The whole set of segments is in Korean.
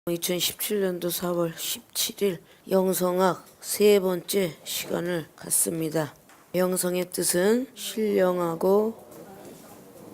2017년도 4월 17일 영성학 세 번째 시간을 갖습니다. 영성의 뜻은 신령하고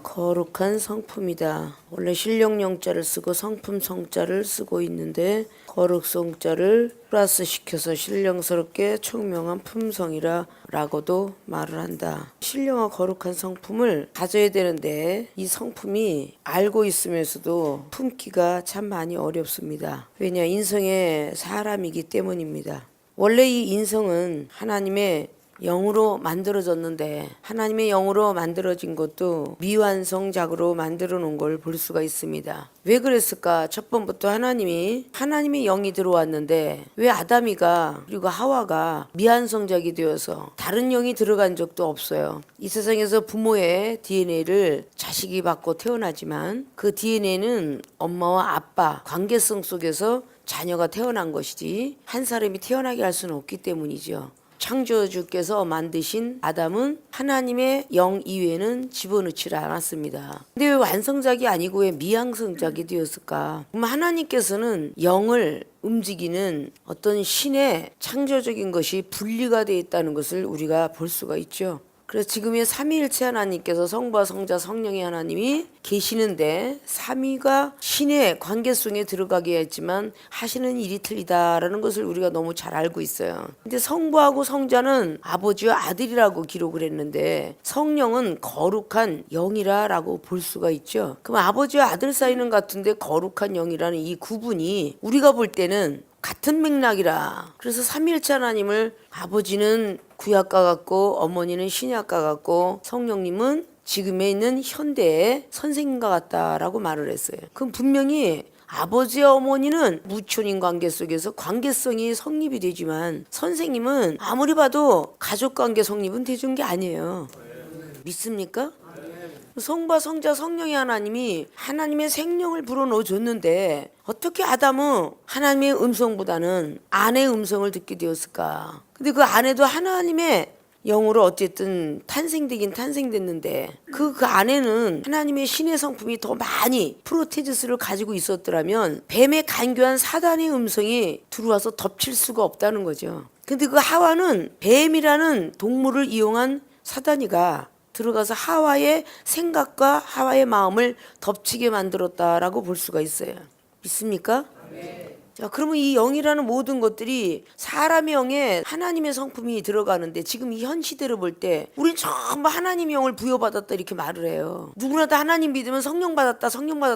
거룩한 성품이다. 원래 신령 영자를 쓰고 성품 성자를 쓰고 있는데 거룩 성자를 플러스 시켜서 신령스럽게 총명한 품성이라 라고도 말을 한다. 신령하고 거룩한 성품을 가져야 되는데 이 성품이 알고 있으면서도 품기가 참 많이 어렵습니다. 왜냐, 인성의 사람이기 때문입니다. 원래 이 인성은 하나님의 영으로 만들어졌는데 하나님의 영으로 만들어진 것도 미완성작으로 만들어 놓은 걸 볼 수가 있습니다. 왜 그랬을까? 첫 번부터 하나님의 영이 들어왔는데 왜 아담이가 그리고 하와가 미완성작이 되어서 다른 영이 들어간 적도 없어요. 이 세상에서 부모의 DNA를 자식이 받고 태어나지만 그 DNA는 엄마와 아빠 관계성 속에서 자녀가 태어난 것이지 한 사람이 태어나게 할 수는 없기 때문이죠. 창조주께서 만드신 아담은 하나님의 영 이외에는 집어넣지 않았습니다. 근데 왜 완성작이 아니고 왜 미완성작이 되었을까? 그럼 하나님께서는 영을 움직이는 어떤 신의 창조적인 것이 분리가 되어 있다는 것을 우리가 볼 수가 있죠. 그래서 지금의 삼위일체 하나님께서 성부와 성자 성령의 하나님이 계시는데 삼위가 신의 관계성에 들어가게 했지만 하시는 일이 틀리다라는 것을 우리가 너무 잘 알고 있어요. 근데 성부하고 성자는 아버지와 아들이라고 기록을 했는데 성령은 거룩한 영이라고 볼 수가 있죠. 그럼 아버지와 아들 사이는 같은데 거룩한 영이라는 이 구분이 우리가 볼 때는 같은 맥락이라. 그래서 삼위일체 하나님을 아버지는 구약과 같고 어머니는 신약과 같고 성령님은 지금에 있는 현대의 선생님과 같다라고 말을 했어요. 그럼 분명히 아버지와 어머니는 무촌인 관계 속에서 관계성이 성립이 되지만 선생님은 아무리 봐도 가족관계 성립은 되준 게 아니에요. 믿습니까? 성부와 성자 성령의 하나님이 하나님의 생명을 불어넣어 줬는데 어떻게 아담은 하나님의 음성보다는 아내의 음성을 듣게 되었을까? 근데 그 아내도 하나님의 영으로 어쨌든 탄생되긴 탄생됐는데 그 아내는 하나님의 신의 성품이 더 많이 프로테즈스를 가지고 있었더라면 뱀의 간교한 사단의 음성이 들어와서 덮칠 수가 없다는 거죠. 근데 그 하와는 뱀이라는 동물을 이용한 사단이가 들어가서 하와의 생각과 하와의 마음을 덮치게 만들었다라고 볼 수가 있어요. 믿습니까? 네. 자, 그러면 이 영이라는 모든 것들이 사람의 영에 하나님의 성품이 들어가는데 지금 이 현 시대를 볼 때 우린 전부 하나님의 영을 부여받았다 이렇게 말을 해요. 누구나 다 하나님 믿으면 성령 받았다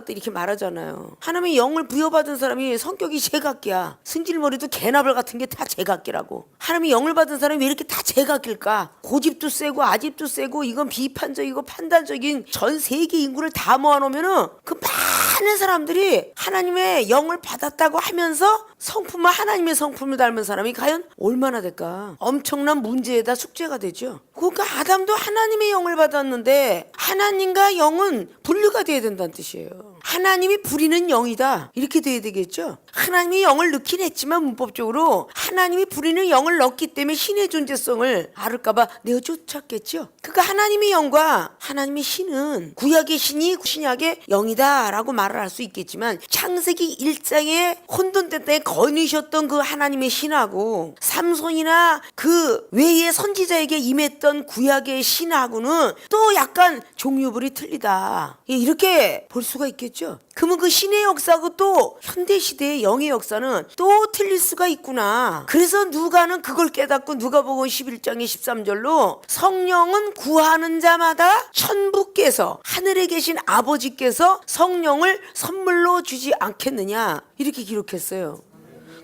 이렇게 말하잖아요. 하나님의 영을 부여받은 사람이 성격이 제각기야. 승질머리도 개나발 같은 게 다 제각기라고. 하나님의 영을 받은 사람이 왜 이렇게 다 제각기일까? 고집도 세고 아집도 세고 이건 비판적이고 판단적인 전 세계 인구를 다 모아놓으면은 그 많은 사람들이 하나님의 영을 받았다고 하면서 성품은 하나님의 성품을 닮은 사람이 과연 얼마나 될까? 엄청난 문제에다 숙제가 되죠. 그러니까 아담도 하나님의 영을 받았는데 하나님과 영은 분리가 돼야 된다는 뜻이에요. 하나님이 부리는 영이다 이렇게 돼야 되겠죠. 하나님이 영을 넣긴 했지만 문법적으로 하나님이 부리는 영을 넣기 때문에 신의 존재성을 알을까봐 내어 쫓았겠죠. 그러니까 하나님의 영과 하나님의 신은 구약의 신이 신약의 영이다 라고 말을 할 수 있겠지만 창세기 1장에 혼돈된 때에 거니셨던 그 하나님의 신하고 삼손이나 그 외의 선지자에게 임했던 구약의 신하고는 또 약간 종류별이 틀리다 이렇게 볼 수가 있겠죠. 그러면 그 신의 역사하고 또 현대시대의 영의 역사는 또 틀릴 수가 있구나. 그래서 누가는 그걸 깨닫고 누가복음 11장의 13절로 성령은 구하는 자마다 천부께서 하늘에 계신 아버지께서 성령을 선물로 주지 않겠느냐 이렇게 기록했어요.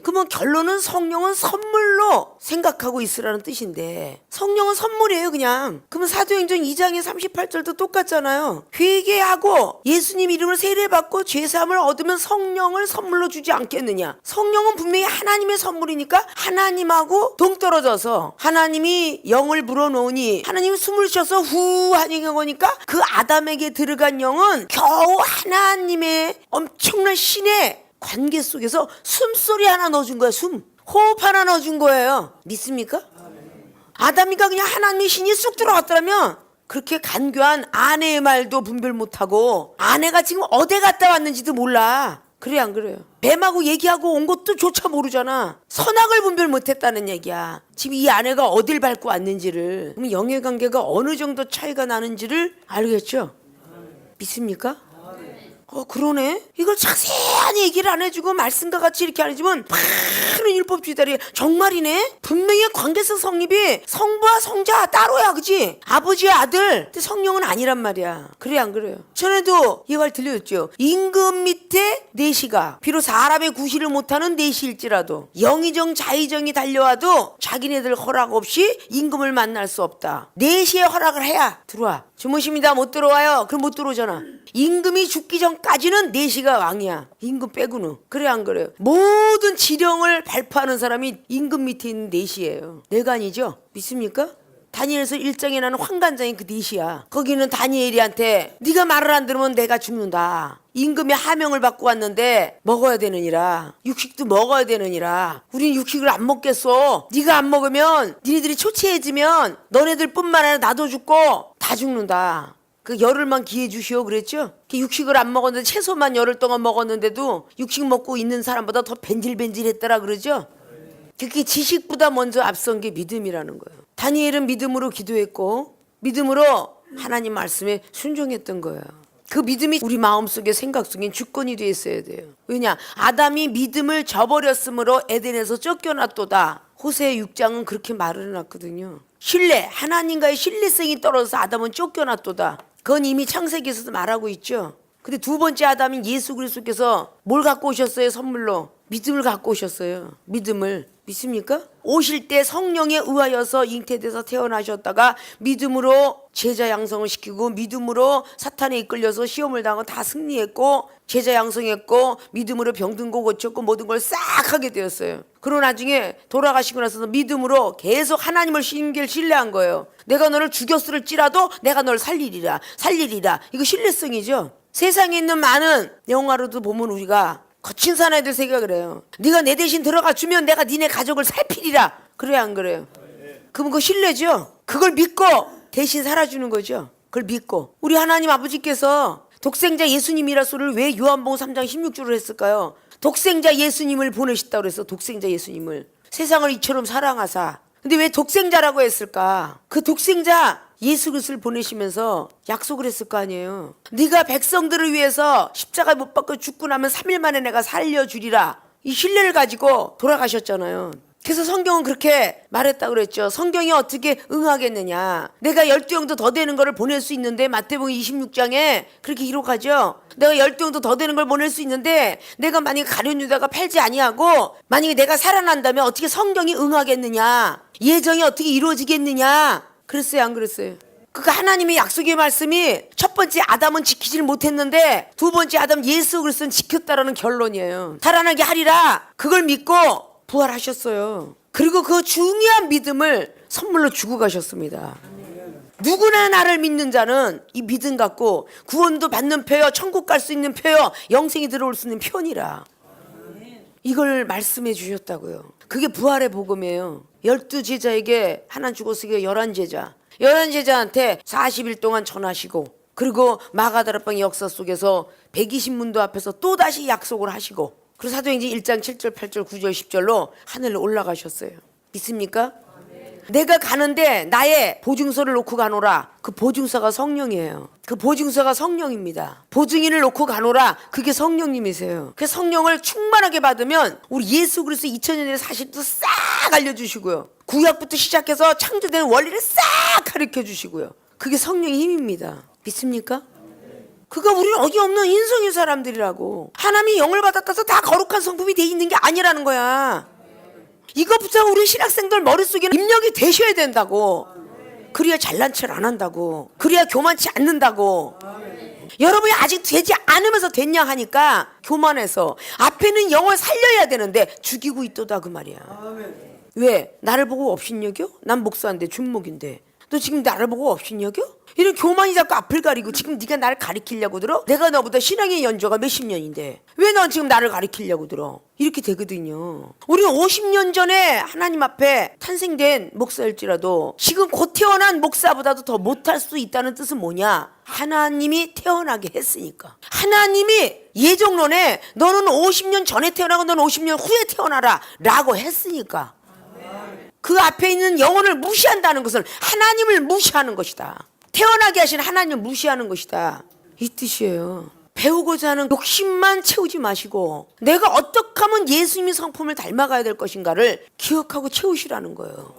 그러면 결론은 성령은 선물로 생각하고 있으라는 뜻인데 성령은 선물이에요 그냥. 그러면 사도행전 2장의 38절도 똑같잖아요. 회개하고 예수님 이름을 세례받고 죄사함을 얻으면 성령을 선물로 주지 않겠느냐. 성령은 분명히 하나님의 선물이니까 하나님하고 동떨어져서 하나님이 영을 불어넣으니 하나님이 숨을 쉬어서 후 하는 거니까 그 아담에게 들어간 영은 겨우 하나님의 엄청난 신의 관계 속에서 숨소리 하나 넣어준 거야. 호흡 하나 넣어준 거예요. 믿습니까? 아담이가 그냥 하나님의 신이 쑥 들어갔더라면 그렇게 간교한 아내의 말도 분별 못하고 아내가 지금 어디 갔다 왔는지도 몰라. 그래 안 그래요? 뱀하고 얘기하고 온 것도 조차 모르잖아. 선악을 분별 못했다는 얘기야. 지금 이 아내가 어딜 밟고 왔는지를, 그럼 영해관계가 어느 정도 차이가 나는지를 알겠죠? 믿습니까? 그러네. 이걸 자세히 얘기를 안 해주고 말씀과 같이 이렇게 안 해주면 많은 율법주의자들이 정말이네. 분명히 관계성 성립이 성부와 성자 따로야, 그지? 아버지와 아들, 근데 성령은 아니란 말이야. 그래 안 그래요? 전에도 이 말 들려줬죠. 임금 밑에 내시가 비록 사람의 구실을 못하는 내시일지라도 영의정 자의정이 달려와도 자기네들 허락 없이 임금을 만날 수 없다. 내시의 허락을 해야 들어와. 주무십니다. 못 들어와요. 그럼 못 들어오잖아. 임금이 죽기 전까지는 내시가 왕이야. 임금 빼고는. 그래 안 그래요? 모든 지령을 발표하는 사람이 임금 밑에 있는 내시예요. 내관이죠. 믿습니까? 다니엘서 1장에 나는 환관장이 그 내시야. 거기는 다니엘이한테 네가 말을 안 들으면 내가 죽는다. 임금의 하명을 받고 왔는데 먹어야 되느니라. 육식도 먹어야 되느니라. 우린 육식을 안 먹겠어. 네가 안 먹으면 니네들이 초췌해지면 너네들뿐만 아니라 나도 죽고 다 죽는다. 그 열흘만 기회 주시오 그랬죠? 육식을 안 먹었는데 채소만 열흘 동안 먹었는데도 육식 먹고 있는 사람보다 더 벤질벤질했더라 그러죠? 그게 지식보다 먼저 앞선 게 믿음이라는 거예요. 다니엘은 믿음으로 기도했고 믿음으로 하나님 말씀에 순종했던 거예요. 그 믿음이 우리 마음속에 생각 속에 주권이 되어 있어야 돼요. 왜냐? 아담이 믿음을 저버렸으므로 에덴에서 쫓겨났도다. 호세 6장은 그렇게 말을 해놨거든요. 신뢰, 하나님과의 신뢰성이 떨어져서 아담은 쫓겨났도다. 그건 이미 창세기에서도 말하고 있죠. 근데 두 번째 아담인 예수 그리스도께서 뭘 갖고 오셨어요? 선물로 믿음을 갖고 오셨어요. 믿음을. 믿습니까? 오실 때 성령에 의하여서 잉태돼서 태어나셨다가 믿음으로 제자 양성을 시키고 믿음으로 사탄에 이끌려서 시험을 당하고 다 승리했고 제자 양성했고 믿음으로 병든 거 고쳤고 모든 걸 싹 하게 되었어요. 그러고 나중에 돌아가시고 나서 믿음으로 계속 하나님을 신뢰한 거예요. 내가 너를 죽였을지라도 내가 너를 살리리라. 이거 신뢰성이죠. 세상에 있는 많은 영화로도 보면 우리가 거친 사나이들 생각을 해요. 네가 내 대신 들어가 주면 내가 니네 가족을 살피리라. 그래야 안 그래요? 그럼 그거 신뢰죠. 그걸 믿고 대신 살아주는 거죠. 그걸 믿고. 우리 하나님 아버지께서 독생자 예수님이라 소리를 왜 요한복음 3장 16절을 했을까요? 독생자 예수님을 보내셨다고 그래서 독생자 예수님을 세상을 이처럼 사랑하사. 근데 왜 독생자라고 했을까? 그 독생자 예수 그리스도를 보내시면서 약속을 했을 거 아니에요. 네가 백성들을 위해서 십자가에 못 박혀 죽고 나면 3일 만에 내가 살려주리라. 이 신뢰를 가지고 돌아가셨잖아요. 그래서 성경은 그렇게 말했다고 그랬죠. 성경이 어떻게 응하겠느냐. 내가 12형도 더 되는 거를 보낼 수 있는데 마태복음 26장에 그렇게 기록하죠. 내가 12형도 더 되는 걸 보낼 수 있는데 내가 만약에 가룟 유다가 팔지 아니하고 만약에 내가 살아난다면 어떻게 성경이 응하겠느냐. 예정이 어떻게 이루어지겠느냐. 그랬어요 안 그랬어요? 그거 하나님의 약속의 말씀이 첫 번째 아담은 지키질 못했는데 두 번째 아담 예수 그리스도는 지켰다라는 결론이에요. 살아나게 하리라. 그걸 믿고 부활하셨어요. 그리고 그 중요한 믿음을 선물로 주고 가셨습니다. 누구나 나를 믿는 자는 이 믿음 갖고 구원도 받는 표요, 천국 갈 수 있는 표요, 영생이 들어올 수 있는 표니라. 이걸 말씀해 주셨다고요. 그게 부활의 복음이에요. 12제자에게 하나 죽었으니까 11제자. 11제자한테 40일 동안 전하시고 그리고 마가다락방 역사 속에서 120문도 앞에서 또다시 약속을 하시고 그리고 사도행전 1장 7절 8절 9절 10절로 하늘로 올라가셨어요. 믿습니까? 내가 가는데 나의 보증서를 놓고 가노라. 그 보증서가 성령이에요. 그 보증서가 성령입니다. 보증인을 놓고 가노라. 그게 성령님이세요. 그 성령을 충만하게 받으면 우리 예수 그리스도 2000년의 사실도 싹 알려주시고요. 구약부터 시작해서 창조된 원리를 싹 가르쳐 주시고요. 그게 성령의 힘입니다. 믿습니까? 그가 우리는 어디 없는 인성의 사람들이라고. 하나님이 영을 받았다서 다 거룩한 성품이 돼 있는 게 아니라는 거야. 이것부터 우리 신학생들 머릿속에는 입력이 되셔야 된다고. 그래야 잘난 척 안 한다고. 그래야 교만치 않는다고. 여러분이 아직 되지 않으면서 됐냐 하니까 교만해서 앞에는 영을 살려야 되는데 죽이고 있도다 그 말이야. 왜? 나를 보고 업신여겨? 난 목사인데 중목인데. 너 지금 나를 보고 업신여겨? 이런 교만이 자꾸 앞을 가리고 지금 네가 나를 가리키려고 들어? 내가 너보다 신앙의 연조가 몇십 년인데 왜 넌 지금 나를 가리키려고 들어? 이렇게 되거든요. 우리는 50년 전에 하나님 앞에 탄생된 목사일지라도 지금 곧 태어난 목사보다도 더 못할 수 있다는 뜻은 뭐냐? 하나님이 태어나게 했으니까. 하나님이 예정론에 너는 50년 전에 태어나고 너는 50년 후에 태어나라 라고 했으니까. 그 앞에 있는 영혼을 무시한다는 것은 하나님을 무시하는 것이다. 태어나게 하신 하나님을 무시하는 것이다. 이 뜻이에요. 배우고자 하는 욕심만 채우지 마시고 내가 어떻게 하면 예수님의 성품을 닮아가야 될 것인가를 기억하고 채우시라는 거예요.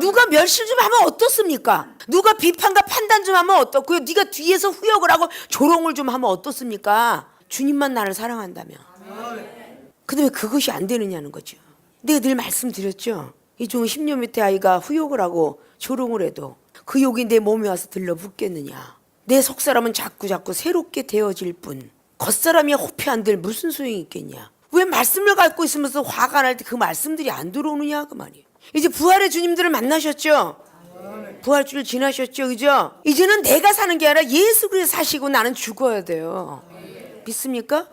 누가 멸실 좀 하면 어떻습니까? 누가 비판과 판단 좀 하면 어떻고요? 네가 뒤에서 후역을 하고 조롱을 좀 하면 어떻습니까? 주님만 나를 사랑한다며. 근데 왜 그것이 안 되느냐는 거죠. 내가 늘 말씀드렸죠. 이종 10년 밑에 아이가 후욕을 하고 조롱을 해도 그 욕이 내 몸에 와서 들러붙겠느냐. 내 속사람은 자꾸 새롭게 되어질 뿐 겉사람이 호피 안 될 무슨 소용이 있겠냐. 왜 말씀을 갖고 있으면서 화가 날 때 그 말씀들이 안 들어오느냐 그 말이에요. 이제 부활의 주님들을 만나셨죠. 부활주를 지나셨죠. 그죠? 이제는 내가 사는 게 아니라 예수 그리스도 사시고 나는 죽어야 돼요. 믿습니까?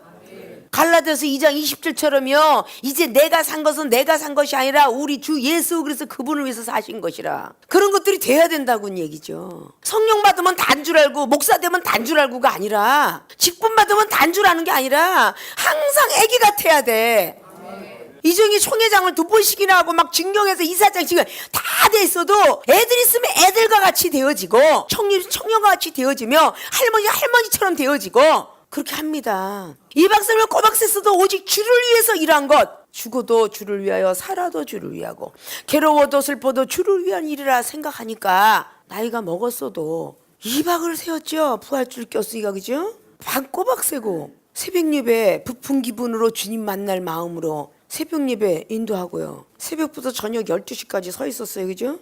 갈라디아서 2장 20절처럼요. 이제 내가 산 것은 내가 산 것이 아니라 우리 주 예수 그리스도 그분을 위해서 사신 것이라. 그런 것들이 돼야 된다고는 얘기죠. 성령 받으면 단 줄 알고 목사 되면 단 줄 알고가 아니라 직분 받으면 단 줄 아는 게 아니라 항상 애기 같아야 돼. 이종이 총회장을 2번씩이나 하고 막 증경해서 이사장 지금 다 돼 있어도 애들 있으면 애들과 같이 되어지고 청년과 같이 되어지며 할머니처럼 되어지고 그렇게 합니다. 이 박사님을 꼬박 셌어도 오직 주를 위해서 일한 것. 죽어도 주를 위하여 살아도 주를 위하고 괴로워도 슬퍼도 주를 위한 일이라 생각하니까 나이가 먹었어도 2박을 세웠죠. 부활줄 꼈으니까 그죠? 반 꼬박 세고 새벽 예배 부푼 기분으로 주님 만날 마음으로 새벽 예배 인도하고요. 새벽부터 저녁 12시까지 서 있었어요. 그죠?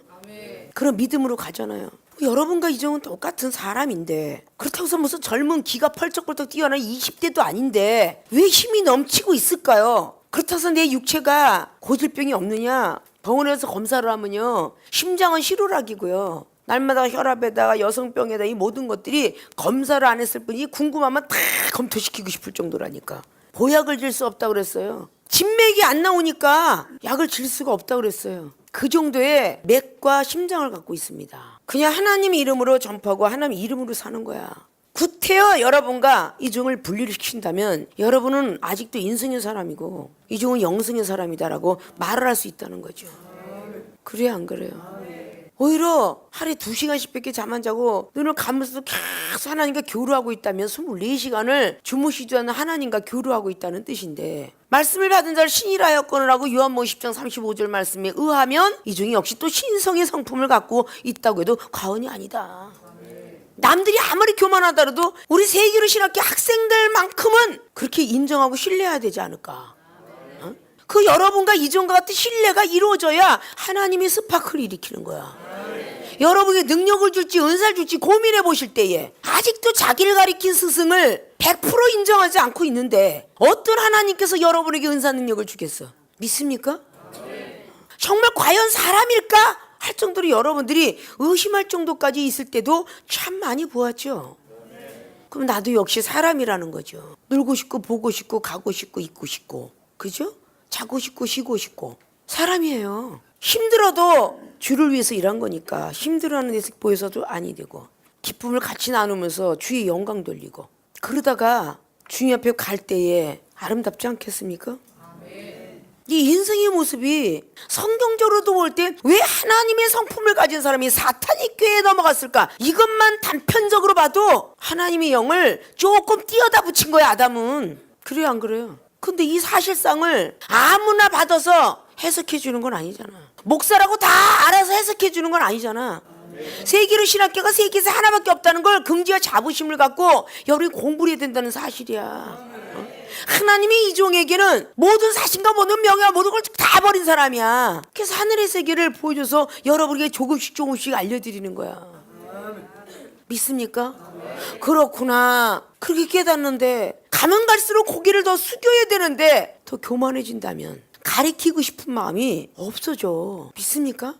그런 믿음으로 가잖아요. 여러분과 이종은 똑같은 사람인데 그렇다고 해서 무슨 젊은 기가 펄쩍펄쩍 뛰어난 20대도 아닌데 왜 힘이 넘치고 있을까요? 그렇다고 해서 내 육체가 고질병이 없느냐? 병원에서 검사를 하면요. 심장은 실오락이고요. 날마다 혈압에다가 여성병에다 이 모든 것들이 검사를 안 했을 뿐이 궁금하면 다 검토시키고 싶을 정도라니까. 보약을 질 수 없다고 그랬어요. 진맥이 안 나오니까 약을 질 수가 없다고 그랬어요. 그 정도의 맥과 심장을 갖고 있습니다. 그냥 하나님 이름으로 전파하고 하나님 이름으로 사는 거야. 구태여 여러분과 이종을 분리를 시킨다면 여러분은 아직도 인성의 사람이고 이종은 영성의 사람이다라고 말을 할 수 있다는 거죠. 그래요 안 그래요? 오히려 하루에 2시간씩밖에 잠 안 자고 눈을 감으면서도 계속 하나님과 교류하고 있다면 24시간을 주무시지 않는 하나님과 교류하고 있다는 뜻인데 말씀을 받은 자를 신이라 여건을 요한복음 10장 35절 말씀에 의하면 이종이 역시 또 신성의 성품을 갖고 있다고 해도 과언이 아니다. 남들이 아무리 교만하더라도 우리 세계로 신학교 학생들만큼은 그렇게 인정하고 신뢰해야 되지 않을까. 그 여러분과 이종과 같은 신뢰가 이루어져야 하나님이 스파크를 일으키는 거야. 여러분에게 능력을 줄지 은사를 줄지 고민해 보실 때에 아직도 자기를 가리킨 스승을 100% 인정하지 않고 있는데 어떤 하나님께서 여러분에게 은사 능력을 주겠어? 믿습니까? 정말 과연 사람일까? 할 정도로 여러분들이 의심할 정도까지 있을 때도 참 많이 보았죠. 그럼 나도 역시 사람이라는 거죠. 놀고 싶고 보고 싶고 가고 싶고 있고 싶고 그죠? 자고 싶고 쉬고 싶고 사람이에요. 힘들어도 주를 위해서 일한 거니까 힘들어하는 데서 보여서도 아니 되고 기쁨을 같이 나누면서 주의 영광 돌리고 그러다가 주님 앞에 갈 때에 아름답지 않겠습니까? 이 인생의 모습이 성경적으로도 볼 때 왜 하나님의 성품을 가진 사람이 사탄의 꾀에 넘어갔을까? 이것만 단편적으로 봐도 하나님의 영을 조금 띄어다 붙인 거야 아담은. 그래요 안 그래요? 근데 이 사실상을 아무나 받아서 해석해 주는 건 아니잖아. 목사라고 다 알아서 해석해 주는 건 아니잖아. 세계로 신학교가 세계에서 하나밖에 없다는 걸 긍지와 자부심을 갖고 여러분이 공부를 해야 된다는 사실이야. 하나님이 이종에게는 모든 사신과 모든 명예와 모든 걸 다 버린 사람이야. 그래서 하늘의 세계를 보여줘서 여러분에게 조금씩 알려드리는 거야. 믿습니까? 그렇구나. 그렇게 깨닫는데 가면 갈수록 고개를 더 숙여야 되는데 더 교만해진다면 가리키고 싶은 마음이 없어져. 믿습니까?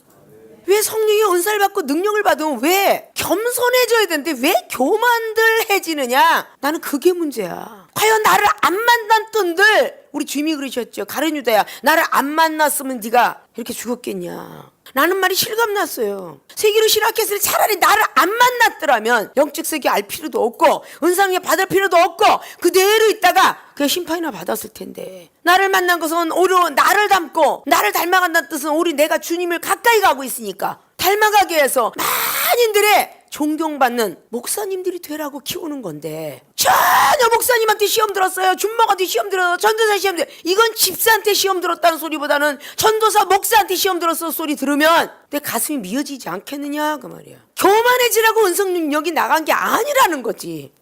왜 성령의 은사를 받고 능력을 받으면 왜 겸손해져야 되는데 왜 교만들해지느냐? 나는 그게 문제야. 과연 나를 안 만났던들, 우리 주님이 그러셨죠. 가룟 유다야, 나를 안 만났으면 네가 이렇게 죽었겠냐? 라는 말이 실감났어요. 세계로 신학했을 때 차라리 나를 안 만났더라면 영적 세계 알 필요도 없고 은사능력 받을 필요도 없고 그대로 있다가 그 심판이나 받았을 텐데, 나를 만난 것은 오히려 나를 닮고 나를 닮아간다는 뜻은 오히려 내가 주님을 가까이 가고 있으니까 닮아가게 해서 만인들의 존경받는 목사님들이 되라고 키우는 건데, 전혀 목사님한테 시험 들었어요, 준목한테 시험 들었어요, 전도사 시험 들었어요, 이건 집사한테 시험 들었다는 소리보다는 전도사 목사한테 시험 들었어 소리 들으면 내 가슴이 미어지지 않겠느냐 그 말이야. 교만해지라고 은성 능력이 나간 게 아니라는 거지.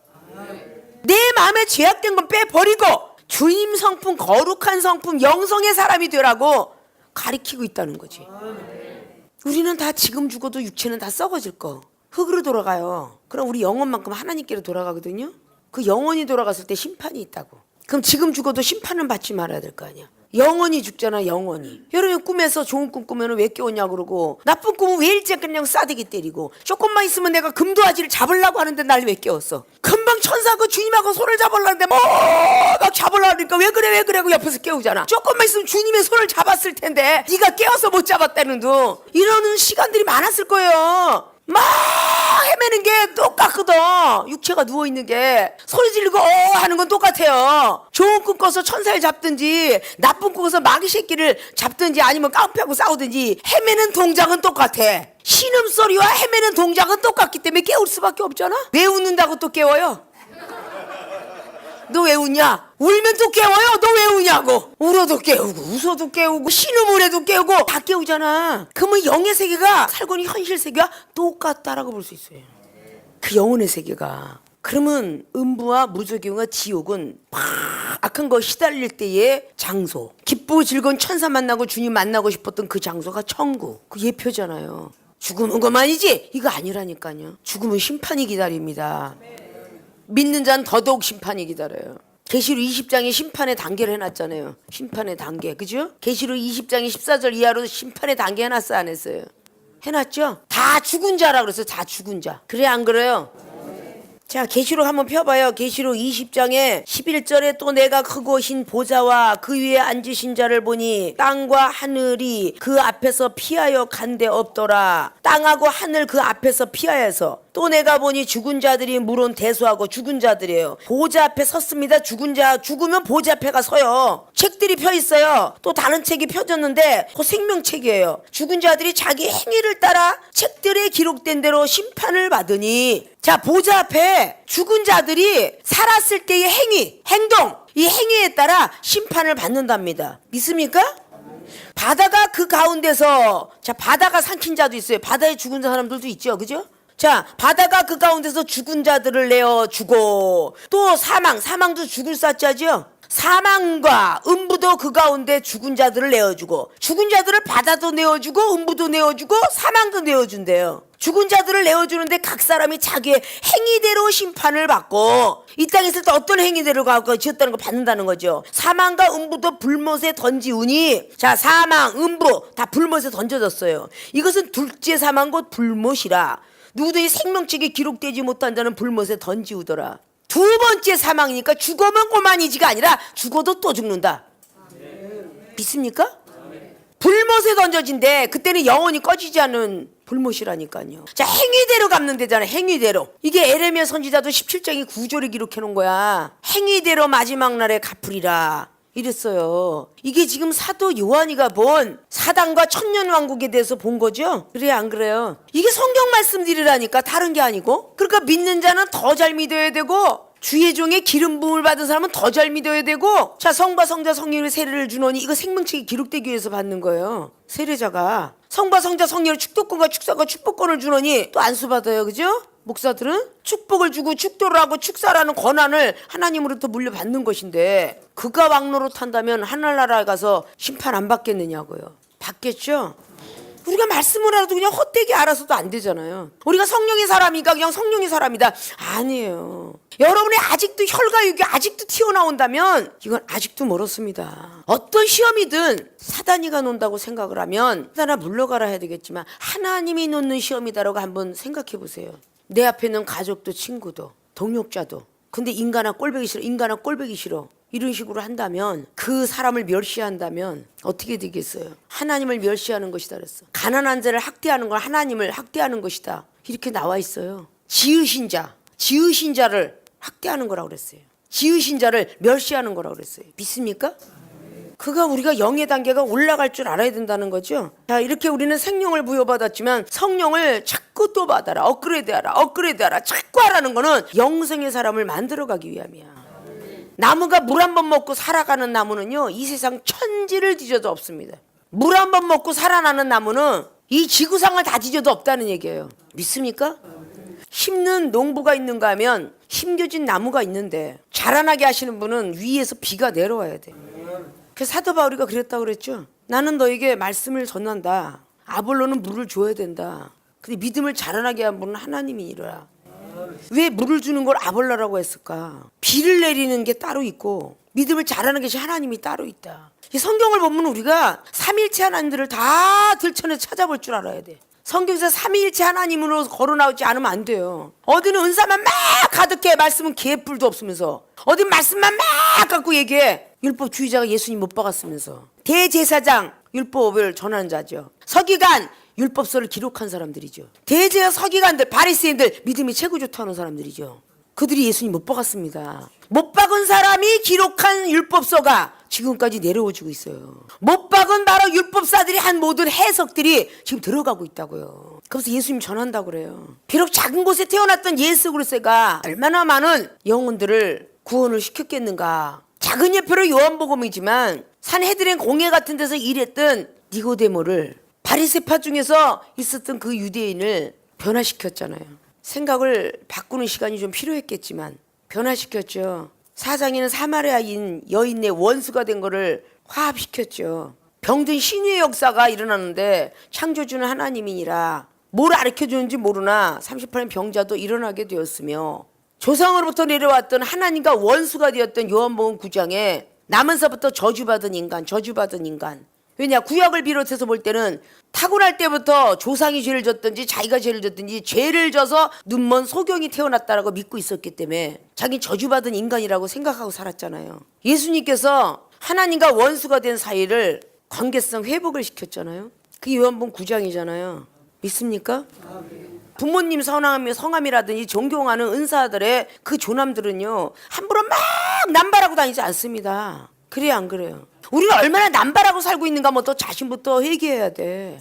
내 마음에 죄악된 건 빼버리고 주님 성품, 거룩한 성품, 영성의 사람이 되라고 가리키고 있다는 거지. 우리는 다 지금 죽어도 육체는 다 썩어질 거, 흙으로 돌아가요. 그럼 우리 영혼만큼 하나님께로 돌아가거든요. 그 영혼이 돌아갔을 때 심판이 있다고. 그럼 지금 죽어도 심판은 받지 말아야 될 거 아니야. 영원히 죽잖아, 영원히. 여러분 꿈에서 좋은 꿈 꾸면 왜 깨웠냐 그러고, 나쁜 꿈은 왜 일찍 그냥 싸대기 때리고, 조금만 있으면 내가 금도아지를 잡으려고 하는데 날 왜 깨웠어? 금방 천사하고 주님하고 손을 잡으려는데 막 잡으려고 하니까 왜 그래 하고 옆에서 깨우잖아. 조금만 있으면 주님의 손을 잡았을 텐데 네가 깨워서 못 잡았다는 둥. 이러는 시간들이 많았을 거예요. 막 헤매는 게 똑같거든. 육체가 누워있는 게 소리 지르고 하는 건 똑같아요. 좋은 꿈 꿔서 천사를 잡든지 나쁜 꿈 꿔서 마귀 새끼를 잡든지 아니면 깡패하고 싸우든지 헤매는 동작은 똑같아. 신음소리와 헤매는 동작은 똑같기 때문에 깨울 수밖에 없잖아. 왜 웃는다고 또 깨워요? 너 왜 웃냐? 울면 또 깨워요? 너 왜 우냐고. 울어도 깨우고 웃어도 깨우고 신음을 해도 깨우고 다 깨우잖아. 그러면 영의 세계가 살고 있는 현실 세계와 똑같다라고 볼 수 있어요. 그 영혼의 세계가. 그러면 음부와 무저기와 지옥은 막 악한 거 시달릴 때의 장소, 기쁘고 즐거운 천사 만나고 주님 만나고 싶었던 그 장소가 천국. 그 예표잖아요. 죽음은 것만이지 이거 아니라니까요. 죽음은 심판이 기다립니다. 믿는 자는 더더욱 심판이 기다려요. 계시록 20장에 심판의 단계를 해놨잖아요. 심판의 단계, 그죠? 계시록 20장에 14절 이하로 심판의 단계 해놨어, 안 했어요? 해놨죠? 다 죽은 자라 그랬어요. 다 죽은 자. 그래 안 그래요? 자, 계시록 한번 펴봐요. 계시록 20장에 11절에 또 내가 크고 흰 보좌와 그 위에 앉으신 자를 보니 땅과 하늘이 그 앞에서 피하여 간데 없더라. 땅하고 하늘 그 앞에서 피하여서 또 내가 보니 죽은 자들이 물론 대수하고 죽은 자들이에요. 보좌 앞에 섰습니다. 죽은 자, 죽으면 보좌 앞에가 서요. 책들이 펴 있어요. 또 다른 책이 펴졌는데 그 생명책이에요. 죽은 자들이 자기 행위를 따라 책들에 기록된 대로 심판을 받으니, 자, 보좌 앞에 죽은 자들이 살았을 때의 행위, 행동, 이 행위에 따라 심판을 받는답니다. 믿습니까? 바다가 그 가운데서, 자, 바다가 삼킨 자도 있어요. 바다에 죽은 사람들도 있죠, 그죠? 자, 바다가 그 가운데서 죽은 자들을 내어주고, 또 사망도 죽을 사자죠. 사망과 음부도 그 가운데 죽은 자들을 내어주고, 죽은 자들을 바다도 내어주고 음부도 내어주고 사망도 내어준대요. 죽은 자들을 내어주는데 각 사람이 자기의 행위대로 심판을 받고, 이 땅에 있을 때 어떤 행위대로 가고 지었다는 걸 받는다는 거죠. 사망과 음부도 불못에 던지우니, 자, 사망, 음부 다 불못에 던져졌어요. 이것은 둘째 사망 곧 불못이라. 누구든지 생명책에 기록되지 못한 자는 불못에 던지우더라. 두 번째 사망이니까 죽으면 고만이지가 아니라 죽어도 또 죽는다. 믿습니까? 불못에 던져진대. 그때는 영원히 꺼지지 않는 불못이라니까요. 자, 행위대로 갚는 데잖아. 행위대로. 이게 에레미야 선지자도 17장에 9절에 기록해 놓은 거야. 행위대로 마지막 날에 갚으리라 이랬어요. 이게 지금 사도 요한이가 본 사단과 천년왕국에 대해서 본 거죠? 그래 안 그래요? 이게 성경 말씀들이라니까, 다른 게 아니고. 그러니까 믿는 자는 더 잘 믿어야 되고, 주의 종의 기름 부음을 받은 사람은 더 잘 믿어야 되고, 자, 성과 성자 성령의 세례를 주노니, 이거 생명책이 기록되기 위해서 받는 거예요. 세례자가 성과 성자 성령의 축도권과 축사과 축복권을 주노니 또 안수 받아요, 그죠? 목사들은 축복을 주고 축도를 하고 축사라는 권한을 하나님으로부터 물려받는 것인데, 그가 왕노릇 한다면 하늘나라에 가서 심판 안 받겠느냐고요. 받겠죠? 우리가 말씀을 알아도 그냥 헛되게 알아서도 안 되잖아요. 우리가 성령의 사람이니까 그냥 성령의 사람이다. 아니에요. 여러분이 아직도 혈과육이 아직도 튀어나온다면 이건 아직도 멀었습니다. 어떤 시험이든 사단이가 논다고 생각을 하면 사단아 물러가라 해야 되겠지만 하나님이 놓는 시험이다라고 한번 생각해 보세요. 내 앞에 있는 가족도 친구도 동역자도 근데 인간아 꼴보기 싫어 인간아 꼴보기 싫어 이런 식으로 한다면 그 사람을 멸시한다면 어떻게 되겠어요? 하나님을 멸시하는 것이다 그랬어. 가난한 자를 학대하는 건 하나님을 학대하는 것이다. 이렇게 나와 있어요. 지으신 자를 학대하는 거라고 그랬어요. 지으신 자를 멸시하는 거라고 그랬어요. 믿습니까? 그가 우리가 영의 단계가 올라갈 줄 알아야 된다는 거죠. 자, 이렇게 우리는 생명을 부여받았지만 성령을 자꾸 또 받아라. 업그레이드하라. 자꾸 하라는 거는 영성의 사람을 만들어가기 위함이야. 나무가 물 한 번 먹고 살아가는 나무는요, 이 세상 천지를 뒤져도 없습니다. 물 한 번 먹고 살아나는 나무는 이 지구상을 다 뒤져도 없다는 얘기예요. 믿습니까? 심는 농부가 있는가 하면 심겨진 나무가 있는데 자라나게 하시는 분은 위에서 비가 내려와야 돼. 그래서 사도 바울이가 그랬다고 그랬죠. 나는 너에게 말씀을 전한다. 아볼로는 물을 줘야 된다. 근데 믿음을 자라나게 한 분은 하나님이니라. 왜 물을 주는 걸 아볼로라고 했을까? 비를 내리는 게 따로 있고 믿음을 자라는 것이 하나님이 따로 있다. 이 성경을 보면 우리가 삼위일체 하나님들을 다 들춰내 찾아볼 줄 알아야 돼. 성경에서 삼위일체 하나님으로 걸어 나오지 않으면 안 돼요. 어디는 은사만 막 가득해 말씀은 개뿔도 없으면서 어디 말씀만 막 갖고 얘기해. 율법주의자가 예수님 못 박았으면서 대제사장 율법을 전하는 자죠. 서기관 율법서를 기록한 사람들이죠. 대제사 서기관들 바리새인들 믿음이 최고 좋다는 사람들이죠. 그들이 예수님 못 박았습니다. 못 박은 사람이 기록한 율법서가 지금까지 내려오지고 있어요. 못 박은 바로 율법사들이 한 모든 해석들이 지금 들어가고 있다고요. 그래서 예수님 전한다고 그래요. 비록 작은 곳에 태어났던 예수 그리스도가 얼마나 많은 영혼들을 구원을 시켰겠는가. 작은 예표로 요한복음이지만 산헤드린 공회 같은 데서 일했던 니고데모를 바리새파 중에서 있었던 그 유대인을 변화시켰잖아요. 생각을 바꾸는 시간이 좀 필요했겠지만 변화시켰죠. 사장에는 사마리아인 여인의 원수가 된 거를 화합시켰죠. 병든 신유의 역사가 일어나는데 창조주는 하나님이니라. 뭘 가르쳐주는지 모르나 38년 병자도 일어나게 되었으며 조상으로부터 내려왔던 하나님과 원수가 되었던 요한복음 9장에 나면서부터 저주받은 인간. 왜냐 구약을 비롯해서 볼 때는 타고날 때부터 조상이 죄를 졌든지 자기가 죄를 졌든지 죄를 져서 눈먼 소경이 태어났다라고 믿고 있었기 때문에 자기 저주받은 인간이라고 생각하고 살았잖아요. 예수님께서 하나님과 원수가 된 사이를 관계성 회복을 시켰잖아요. 그게 요한복음 9장이잖아요. 믿습니까? 부모님 성함이라든지 존경하는 은사들의 그 조남들은요 함부로 막 남발하고 다니지 않습니다. 그래요 안 그래요? 우리가 얼마나 남발하고 살고 있는가 뭐 또 자신부터 회개해야 돼.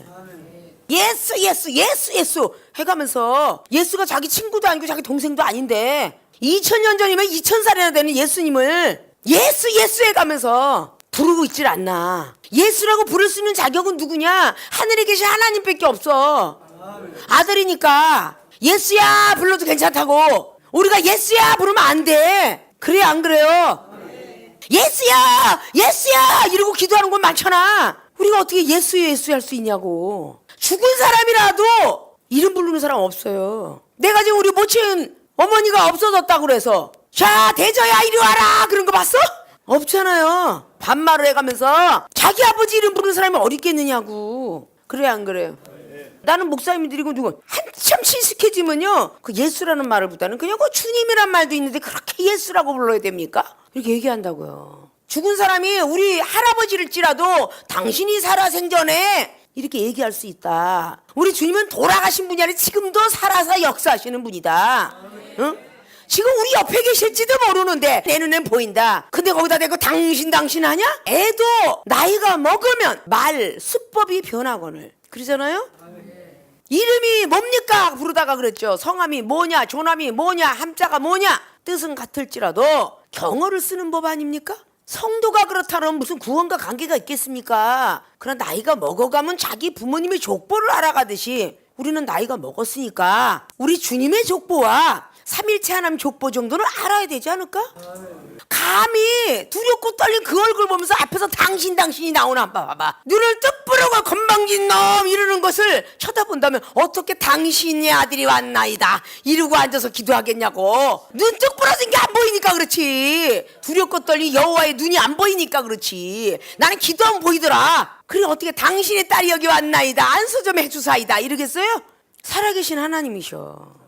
예수 해가면서 예수가 자기 친구도 아니고 자기 동생도 아닌데 2000년 전이면 2000살이나 되는 예수님을 예수 해가면서 부르고 있질 않나. 예수라고 부를 수 있는 자격은 누구냐? 하늘에 계신 하나님밖에 없어. 아들이니까 예수야 불러도 괜찮다고. 우리가 예수야 부르면 안 돼. 그래 안 그래요? 예수야 이러고 기도하는 건 많잖아. 우리가 어떻게 예수 할 수 있냐고. 죽은 사람이라도 이름 부르는 사람 없어요. 내가 지금 우리 모친 어머니가 없어졌다고 그래서 자 대저야 이리 와라 그런 거 봤어? 없잖아요. 반말을 해가면서 자기 아버지 이름 부르는 사람이 어디 있겠느냐고. 그래 안 그래요? 나는 목사님들이고 누구 한참 친숙해지면요 그 예수라는 말을 보다는 그냥 그 주님이란 말도 있는데 그렇게 예수라고 불러야 됩니까? 이렇게 얘기한다고요. 죽은 사람이 우리 할아버지일지라도 당신이 살아생전에 이렇게 얘기할 수 있다. 우리 주님은 돌아가신 분이 아니라 지금도 살아서 역사하시는 분이다. 응? 지금 우리 옆에 계실지도 모르는데 내 눈엔 보인다. 근데 거기다 대고 당신 하냐? 애도 나이가 먹으면 말 수법이 변하거늘 그러잖아요. 이름이 뭡니까? 부르다가 그랬죠. 성함이 뭐냐 조남이 뭐냐 함자가 뭐냐 뜻은 같을지라도 경어를 쓰는 법 아닙니까? 성도가 그렇다면 무슨 구원과 관계가 있겠습니까? 그러나 나이가 먹어가면 자기 부모님의 족보를 알아가듯이 우리는 나이가 먹었으니까 우리 주님의 족보와 삼일체 하나님 족보 정도는 알아야 되지 않을까? 감히 두렵고 떨린 그 얼굴 보면서 앞에서 당신이 나오나 봐봐. 눈을 뜨뿌르고 건방진 놈 이러는 것을 쳐다본다면 어떻게 당신의 아들이 왔나이다 이러고 앉아서 기도하겠냐고. 눈 뜨뿌러진 게 안 보이니까 그렇지. 두렵고 떨린 여호와의 눈이 안 보이니까 그렇지. 나는 기도하면 보이더라. 그래 어떻게 당신의 딸이 여기 왔나이다 안수 좀 해주사이다 이러겠어요? 살아계신 하나님이셔.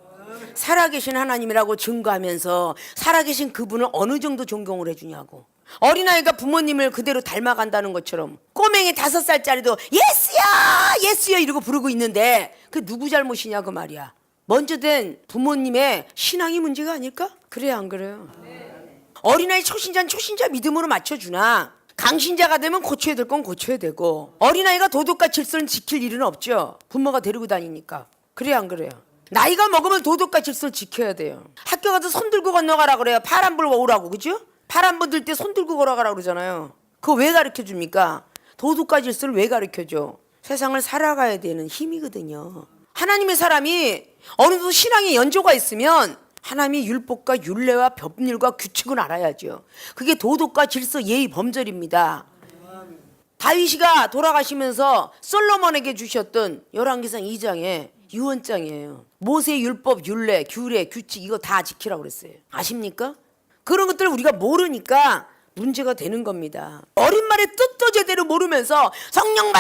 살아계신 하나님이라고 증거하면서 살아계신 그분을 어느 정도 존경을 해주냐고. 어린아이가 부모님을 그대로 닮아간다는 것처럼 꼬맹이 5살짜리도 예스야 예스야 이러고 부르고 있는데 그 누구 잘못이냐 그 말이야. 먼저 된 부모님의 신앙이 문제가 아닐까? 그래요 안 그래요? 어린아이 초신자는 초신자 믿음으로 맞춰주나 강신자가 되면 고쳐야 될 건 고쳐야 되고 어린아이가 도덕과 질서를 지킬 일은 없죠. 부모가 데리고 다니니까. 그래요 안 그래요? 나이가 먹으면 도덕과 질서를 지켜야 돼요. 학교 가서 손 들고 건너가라 그래요. 파란불 오라고 그죠? 파란불 들 때 손 들고 걸어가라 그러잖아요. 그거 왜 가르쳐줍니까? 도덕과 질서를 왜 가르쳐줘? 세상을 살아가야 되는 힘이거든요. 하나님의 사람이 어느 정도 신앙의 연조가 있으면 하나님의 율법과 율례와 법률과 규칙을 알아야죠. 그게 도덕과 질서 예의 범절입니다. 다윗이가 돌아가시면서 솔로몬에게 주셨던 열왕기상 2장에 유언장이에요. 모세 율법, 율례, 규례, 규칙 이거 다 지키라고 그랬어요. 아십니까? 그런 것들을 우리가 모르니까 문제가 되는 겁니다. 어린 말의 뜻도 제대로 모르면서 성령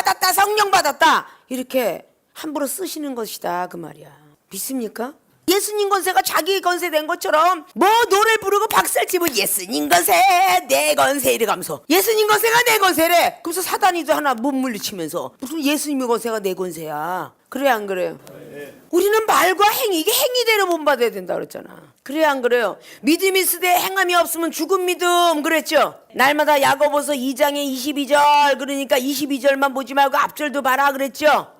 받았다 이렇게 함부로 쓰시는 것이다 그 말이야. 믿습니까? 예수님 건세가 자기 건세 된 것처럼 뭐 노래 부르고 박살 치고 예수님 건세 내 건세 이래가면서 예수님 건세가 내 건세래. 그래서 사단이도 하나 못 물리치면서 무슨 예수님의 건세가 내 건세야. 그래 안 그래요? 우리는 말과 행위 이게 행위대로 본받아야 된다 그랬잖아. 그래 안 그래요? 믿음이 있으되 행함이 없으면 죽은 믿음 그랬죠. 날마다 야고보서 2장에 22절 그러니까 22절만 보지 말고 앞절도 봐라 그랬죠.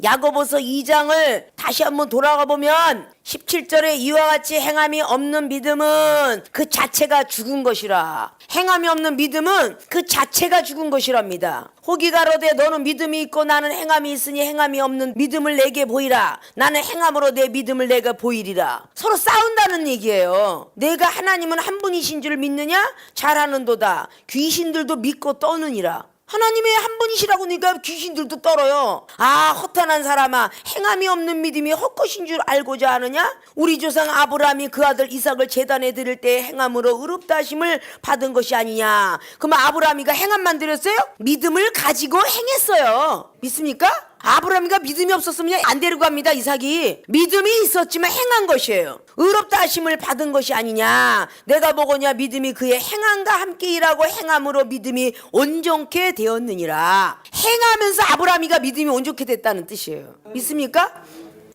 야고보서 2장을 다시 한번 돌아가 보면 17절에 이와 같이 행함이 없는 믿음은 그 자체가 죽은 것이라. 행함이 없는 믿음은 그 자체가 죽은 것이랍니다. 혹이 가로되 너는 믿음이 있고 나는 행함이 있으니 행함이 없는 믿음을 내게 보이라. 나는 행함으로 내 믿음을 내가 보이리라. 서로 싸운다는 얘기예요. 내가 하나님은 한 분이신 줄 믿느냐? 잘하는도다. 귀신들도 믿고 떠느니라. 하나님의 한 분이시라고 니까 귀신들도 떨어요. 아 허탄한 사람아 행함이 없는 믿음이 헛것인 줄 알고자 하느냐? 우리 조상 아브라함이 그 아들 이삭을 제단에 드릴 때 행함으로 의롭다 하심을 받은 것이 아니냐. 그러면 아브라함이가 행함만 드렸어요? 믿음을 가지고 행했어요. 믿습니까? 아브라함이가 믿음이 없었으면 안 데리고 갑니다. 이삭이 믿음이 있었지만 행한 것이에요. 의롭다 하심을 받은 것이 아니냐. 내가 보거냐 믿음이 그의 행함과 함께 일하고 행함으로 믿음이 온전케 되었느니라. 행하면서 아브라함이가 믿음이 온전케 됐다는 뜻이에요. 믿습니까?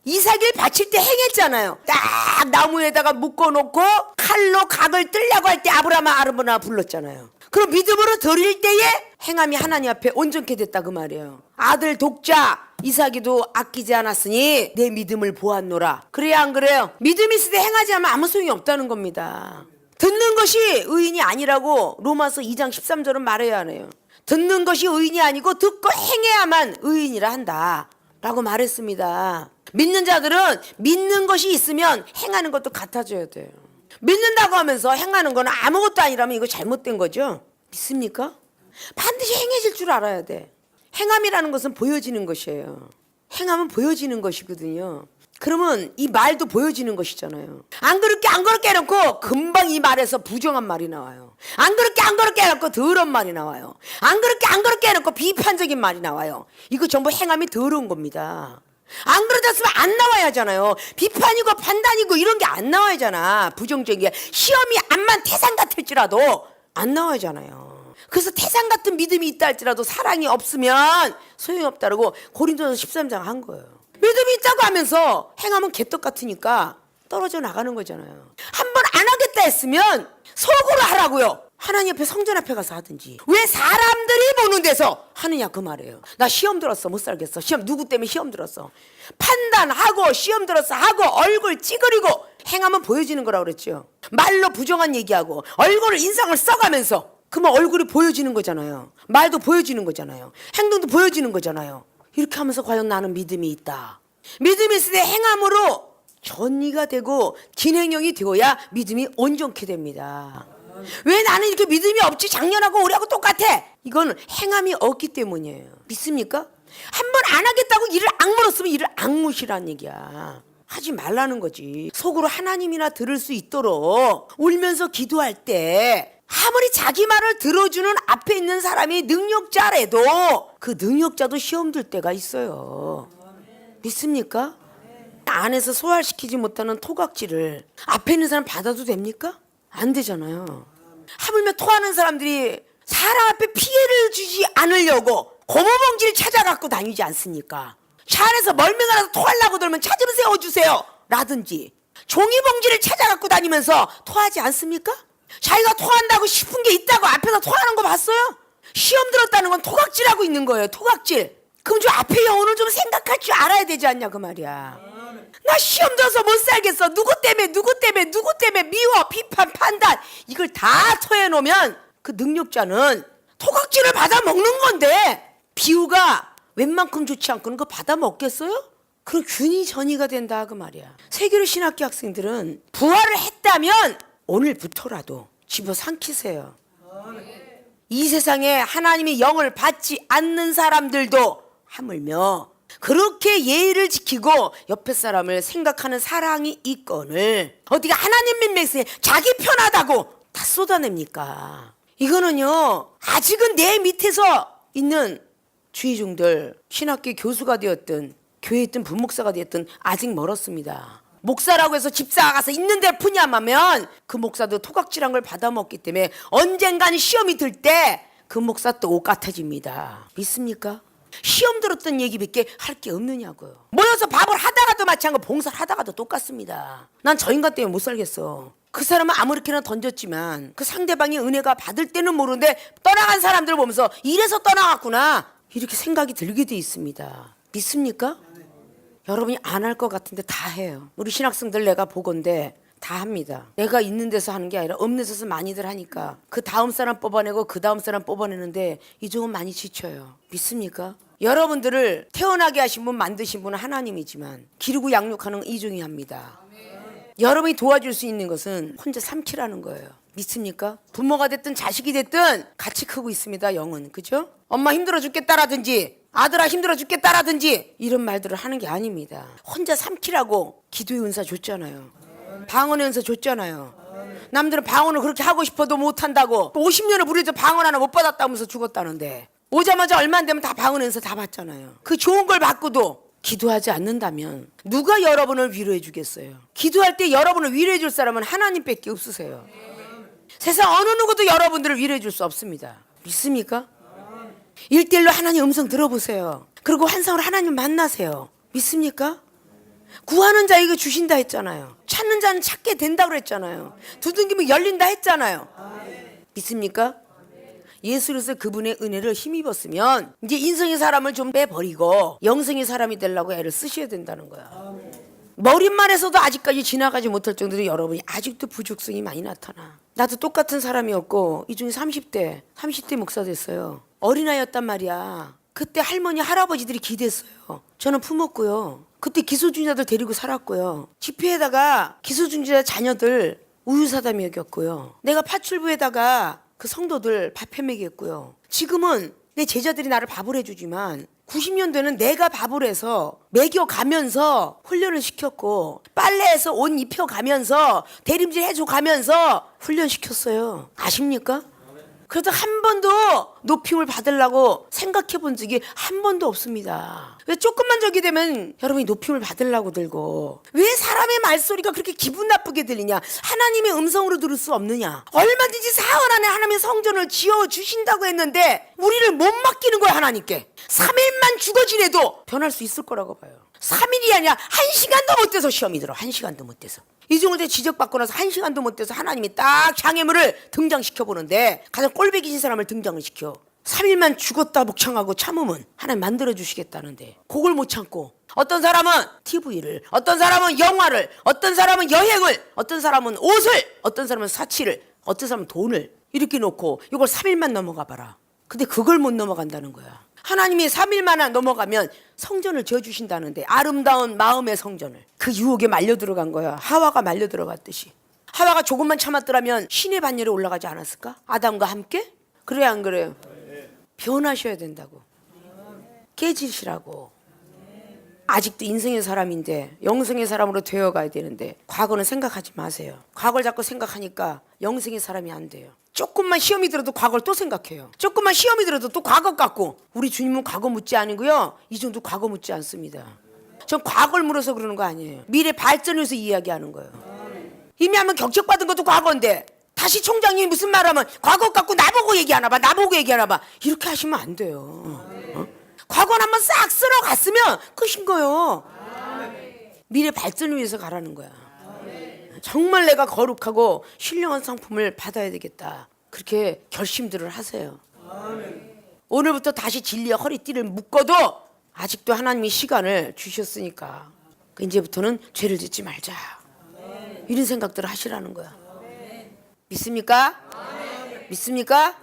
이삭을 바칠 때 행했잖아요. 딱 나무에다가 묶어놓고 칼로 각을 뜰려고 할 때 아브라함아 아르보나 불렀잖아요. 그럼 믿음으로 드릴 때에 행함이 하나님 앞에 온전케 됐다 그 말이에요. 아들 독자 이삭이도 아끼지 않았으니 내 믿음을 보았노라. 그래야 안 그래요? 믿음이 있을 때 행하지 않으면 아무 소용이 없다는 겁니다. 듣는 것이 의인이 아니라고 로마서 2장 13절은 말해야 하네요. 듣는 것이 의인이 아니고 듣고 행해야만 의인이라 한다 라고 말했습니다. 믿는 자들은 믿는 것이 있으면 행하는 것도 같아져야 돼요. 믿는다고 하면서 행하는 건 아무것도 아니라면 이거 잘못된 거죠. 믿습니까? 반드시 행해질 줄 알아야 돼. 행함이라는 것은 보여지는 것이에요. 행함은 보여지는 것이거든요. 그러면 이 말도 보여지는 것이잖아요. 안 그렇게 해놓고 금방 이 말에서 부정한 말이 나와요. 안 그렇게 해놓고 더러운 말이 나와요. 안 그렇게 해놓고 비판적인 말이 나와요. 이거 전부 행함이 더러운 겁니다. 안 그러졌으면 안 나와야 하잖아요. 비판이고 판단이고 이런 게 안 나와야 하잖아. 부정적인 게 시험이 암만 태산 같을지라도 안 나와야 하잖아요. 그래서 태산 같은 믿음이 있다 할지라도 사랑이 없으면 소용이 없다라고 고린도서 13장 한 거예요. 믿음이 있다고 하면서 행하면 개떡 같으니까 떨어져 나가는 거잖아요. 한 번 안 하겠다 했으면 속으로 하라고요. 하나님 앞에 성전 앞에 가서 하든지. 왜 사람들이 보는 데서 하느냐 그 말이에요. 나 시험 들었어 못 살겠어. 시험 누구 때문에 시험 들었어. 판단하고 시험 들었어 하고 얼굴 찌그리고 행하면 보여지는 거라고 그랬죠. 말로 부정한 얘기하고 얼굴을 인상을 써가면서 그러면 얼굴이 보여지는 거잖아요. 말도 보여지는 거잖아요. 행동도 보여지는 거잖아요. 이렇게 하면서 과연 나는 믿음이 있다. 믿음이 있을 때 행함으로 전이가 되고 진행형이 되어야 믿음이 온전케 됩니다. 왜 나는 이렇게 믿음이 없지? 작년하고 올해하고 똑같아. 이건 행함이 없기 때문이에요. 믿습니까? 한 번 안 하겠다고 일을 악물었으면 일을 악무시라는 얘기야. 하지 말라는 거지. 속으로 하나님이나 들을 수 있도록 울면서 기도할 때 아무리 자기 말을 들어주는 앞에 있는 사람이 능력자라도 그 능력자도 시험 들 때가 있어요. 믿습니까? 안에서 소화시키지 못하는 토각질을 앞에 있는 사람 받아도 됩니까? 안 되잖아요. 하물며 토하는 사람들이 사람 앞에 피해를 주지 않으려고 고무봉지를 찾아갖고 다니지 않습니까? 차 안에서 멀미가 토하려고 들면 차 좀 세워주세요 라든지 종이봉지를 찾아갖고 다니면서 토하지 않습니까? 자기가 토한다고 싶은 게 있다고 앞에서 토하는 거 봤어요? 시험 들었다는 건 토각질하고 있는 거예요. 토각질. 그럼 저 앞에 영혼을 좀 생각할 줄 알아야 되지 않냐 그 말이야. 나 시험 들어서 못 살겠어. 누구 때문에 미워, 비판, 판단 이걸 다 토해놓으면 그 능력자는 토각질을 받아 먹는 건데 비유가 웬만큼 좋지 않고는 그거 받아 먹겠어요? 그럼 균이 전이가 된다 그 말이야. 세계로 신학교 학생들은 부활을 했다면 오늘부터라도 집어삼키세요. 이 세상에 하나님의 영을 받지 않는 사람들도 하물며 그렇게 예의를 지키고 옆에 사람을 생각하는 사랑이 있거늘 어디가 하나님 민맥스에 자기 편하다고 다 쏟아냅니까? 이거는요 아직은 내 밑에서 있는 주의종들 신학교 교수가 되었든 교회에 있던 분목사가 되었든 아직 멀었습니다. 목사라고 해서 집사가 가서 있는 데를 푸냐면 그 목사도 토각질한 걸 받아먹기 때문에 언젠간 시험이 들 때 그 목사 또 똑같아집니다. 믿습니까? 시험 들었던 얘기밖에 할 게 없느냐고요. 모여서 밥을 하다가도 마찬가지고 봉사를 하다가도 똑같습니다. 난 저 인간 때문에 못 살겠어. 그 사람은 아무렇게나 던졌지만 그 상대방이 은혜가 받을 때는 모르는데 떠나간 사람들을 보면서 이래서 떠나갔구나 이렇게 생각이 들게 돼 있습니다. 믿습니까? 여러분이 안 할 것 같은데 다 해요. 우리 신학생들 내가 보건대 다 합니다. 내가 있는 데서 하는 게 아니라 없는 데서 많이들 하니까 그 다음 사람 뽑아내고 그 다음 사람 뽑아내는데 이종은 많이 지쳐요. 믿습니까? 여러분들을 태어나게 하신 분 만드신 분은 하나님이지만 기르고 양육하는 이종이 합니다. 여러분이 도와줄 수 있는 것은 혼자 삼키라는 거예요. 믿습니까? 부모가 됐든 자식이 됐든 같이 크고 있습니다. 영은. 그죠? 엄마 힘들어 죽겠다라든지 아들아 힘들어 죽겠다라든지 이런 말들을 하는 게 아닙니다. 혼자 삼키라고 기도의 은사 줬잖아요. 방언의 은사 줬잖아요. 남들은 방언을 그렇게 하고 싶어도 못한다고 50년을 부려서 방언 하나 못 받았다면서 죽었다는데 오자마자 얼마 안 되면 다 방언의 은사 다 받잖아요. 그 좋은 걸 받고도 기도하지 않는다면 누가 여러분을 위로해 주겠어요? 기도할 때 여러분을 위로해 줄 사람은 하나님밖에 없으세요. 세상 어느 누구도 여러분들을 위로해 줄 수 없습니다. 믿습니까? 1대1로 하나님 음성 들어보세요. 그리고 환상으로 하나님 만나세요. 믿습니까? 구하는 자에게 주신다 했잖아요. 찾는 자는 찾게 된다 그랬잖아요. 두둥기면 열린다 했잖아요. 믿습니까? 예수로서 그분의 은혜를 힘입었으면 이제 인성의 사람을 좀 빼버리고 영성의 사람이 되려고 애를 쓰셔야 된다는 거야. 머릿말에서도 아직까지 지나가지 못할 정도로 여러분이 아직도 부족성이 많이 나타나. 나도 똑같은 사람이었고 이 중에 30대 목사 됐어요. 어린아이였단 말이야. 그때 할머니 할아버지들이 기댔어요. 저는 품었고요. 그때 기소중자들 데리고 살았고요. 집회에다가 기소중자 자녀들 우유사다 먹였고요. 내가 파출부에다가 그 성도들 밥해 먹였고요. 지금은 내 제자들이 나를 밥을 해주지만 90년대는 내가 밥을 해서 먹여가면서 훈련을 시켰고 빨래해서 옷 입혀가면서 대림질 해줘가면서 훈련시켰어요. 아십니까? 그래도 한 번도 높임을 받으려고 생각해 본 적이 한 번도 없습니다. 왜 조금만 저기 되면 여러분이 높임을 받으려고 들고 왜 사람의 말소리가 그렇게 기분 나쁘게 들리냐? 하나님의 음성으로 들을 수 없느냐? 얼마든지 사흘 안에 하나님의 성전을 지어주신다고 했는데 우리를 못 맡기는 거야 하나님께. 3일만 죽어 지내도 변할 수 있을 거라고 봐요. 3일이 아니라 1시간도 못 돼서 시험이 들어. 1시간도 못 돼서. 이종을 지적받고 나서 1시간도 못 돼서 하나님이 딱 장애물을 등장시켜 보는데 가장 꼴배기신 사람을 등장을 시켜. 3일만 죽었다 목청하고 참으면 하나님 만들어 주시겠다는데 그걸 못 참고 어떤 사람은 TV를, 어떤 사람은 영화를, 어떤 사람은 여행을, 어떤 사람은 옷을, 어떤 사람은 사치를, 어떤 사람은 돈을 이렇게 놓고 이걸 3일만 넘어가 봐라. 근데 그걸 못 넘어간다는 거야. 하나님이 3일만 넘어가면 성전을 지어주신다는데 아름다운 마음의 성전을 그 유혹에 말려 들어간 거야. 하와가 말려 들어갔듯이. 하와가 조금만 참았더라면 신의 반열에 올라가지 않았을까? 아담과 함께? 그래 안 그래요? 변하셔야 된다고. 깨지시라고. 아직도 인생의 사람인데 영생의 사람으로 되어가야 되는데 과거는 생각하지 마세요. 과거를 자꾸 생각하니까 영생의 사람이 안 돼요. 조금만 시험이 들어도 과거를 또 생각해요. 조금만 시험이 들어도 또 과거 같고. 우리 주님은 과거 묻지 아니고요, 이정도 과거 묻지 않습니다. 전 과거를 물어서 그러는 거 아니에요. 미래 발전을 위해서 이야기하는 거예요. 이미 한번 경책받은 것도 과거인데 다시 총장님이 무슨 말하면 과거 갖고 나보고 얘기하나 봐, 나보고 얘기하나 봐, 이렇게 하시면 안 돼요. 과거는 한번 싹 쓸어갔으면 끝인 거예요. 미래 발전을 위해서 가라는 거야. 정말 내가 거룩하고 신령한 상품을 받아야 되겠다, 그렇게 결심들을 하세요. 오늘부터 다시 진리의 허리띠를 묶어도 아직도 하나님이 시간을 주셨으니까 이제부터는 죄를 짓지 말자, 이런 생각들을 하시라는 거야. 믿습니까? 믿습니까?